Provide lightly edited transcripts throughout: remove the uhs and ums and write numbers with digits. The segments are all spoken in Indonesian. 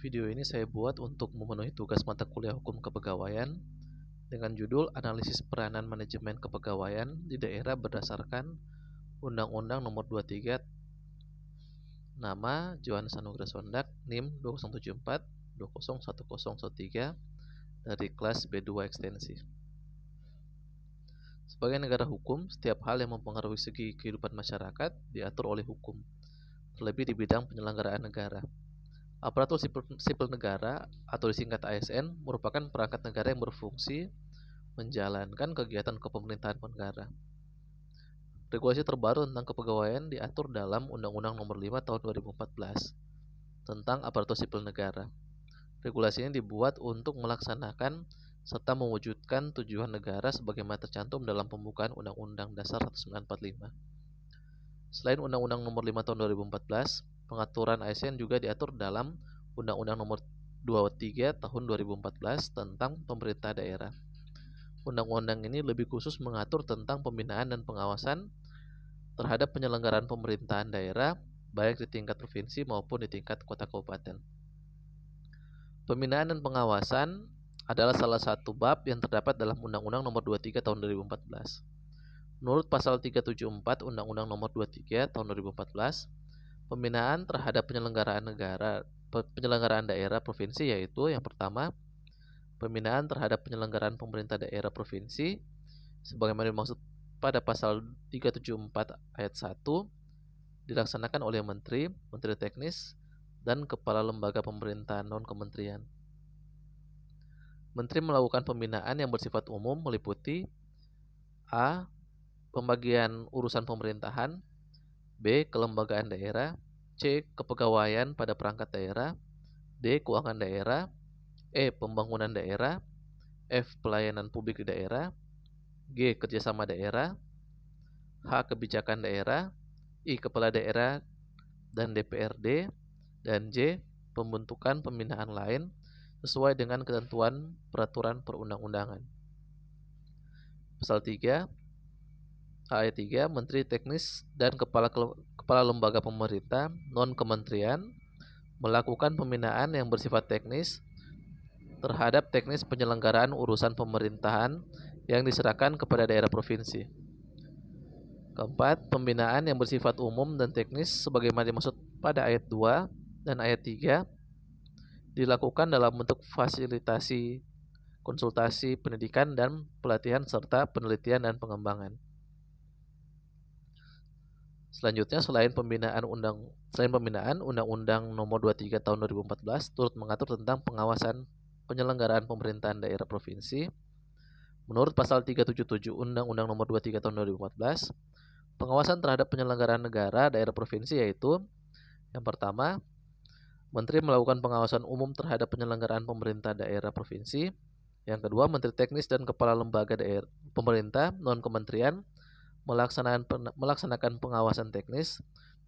Video ini saya buat untuk memenuhi tugas mata kuliah Hukum Kepegawaian dengan judul Analisis Peranan Manajemen Kepegawaian di Daerah berdasarkan Undang-Undang Nomor 23. Nama Johannes Anugrah Sondak, NIM 2074-201013 dari kelas B2 Ekstensi. Sebagai negara hukum, setiap hal yang mempengaruhi segi kehidupan masyarakat diatur oleh hukum, terlebih di bidang penyelenggaraan negara. Aparatur sipil negara atau disingkat ASN merupakan perangkat negara yang berfungsi menjalankan kegiatan kepemerintahan negara. Regulasi terbaru tentang kepegawaian diatur dalam Undang-Undang Nomor 5 Tahun 2014 tentang aparatur sipil negara. Regulasi ini dibuat untuk melaksanakan serta mewujudkan tujuan negara sebagaimana tercantum dalam pembukaan Undang-Undang Dasar 1945. Selain Undang-Undang Nomor 5 Tahun 2014, pengaturan ASN juga diatur dalam Undang-Undang Nomor 23 Tahun 2014 tentang pemerintah daerah. Undang-undang ini lebih khusus mengatur tentang pembinaan dan pengawasan terhadap penyelenggaraan pemerintahan daerah, baik di tingkat provinsi maupun di tingkat kota kabupaten. Pembinaan dan pengawasan adalah salah satu bab yang terdapat dalam Undang-Undang Nomor 23 Tahun 2014. Menurut pasal 374 Undang-Undang Nomor 23 Tahun 2014, pembinaan terhadap penyelenggaraan daerah provinsi yaitu yang pertama, pembinaan terhadap penyelenggaraan pemerintah daerah provinsi sebagaimana dimaksud pada pasal 374 ayat 1 dilaksanakan oleh menteri, menteri teknis, dan kepala lembaga pemerintahan non-kementerian. Menteri melakukan pembinaan yang bersifat umum meliputi A. Pembagian urusan pemerintahan, B. Kelembagaan daerah, C. Kepegawaian pada perangkat daerah, D. Keuangan daerah, E. Pembangunan daerah, F. Pelayanan publik di daerah, G. Kerjasama daerah, H. Kebijakan daerah, I. Kepala daerah dan DPRD, dan J. Pembentukan pembinaan lain sesuai dengan ketentuan peraturan perundang-undangan. Pasal 3 Ayat 3, Menteri Teknis dan Kepala Lembaga Pemerintah non-kementerian melakukan pembinaan yang bersifat teknis terhadap teknis penyelenggaraan urusan pemerintahan yang diserahkan kepada daerah provinsi. Keempat, pembinaan yang bersifat umum dan teknis sebagaimana dimaksud pada ayat 2 dan ayat 3 dilakukan dalam bentuk fasilitasi, konsultasi, pendidikan dan pelatihan serta penelitian dan pengembangan. Selanjutnya, selain pembinaan Undang-Undang Nomor 23 Tahun 2014 turut mengatur tentang pengawasan penyelenggaraan pemerintahan daerah provinsi. Menurut pasal 377 Undang-Undang Nomor 23 Tahun 2014, pengawasan terhadap penyelenggaraan negara daerah provinsi yaitu yang pertama, Menteri melakukan pengawasan umum terhadap penyelenggaraan pemerintah daerah provinsi. Yang kedua, Menteri Teknis dan Kepala Lembaga Daerah Pemerintah non-kementerian melaksanakan pengawasan teknis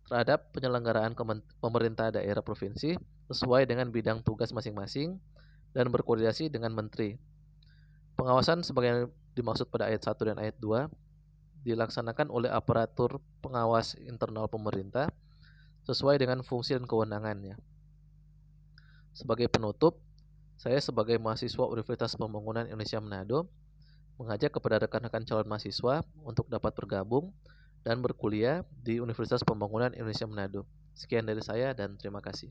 terhadap penyelenggaraan pemerintah daerah provinsi sesuai dengan bidang tugas masing-masing dan berkoordinasi dengan menteri. Pengawasan sebagaimana dimaksud pada ayat 1 dan ayat 2 dilaksanakan oleh aparatur pengawas internal pemerintah sesuai dengan fungsi dan kewenangannya. Sebagai penutup, saya sebagai mahasiswa Universitas Pembangunan Indonesia Manado mengajak kepada rekan-rekan calon mahasiswa untuk dapat bergabung dan berkuliah di Universitas Pembangunan Indonesia Manado. Sekian dari saya dan terima kasih.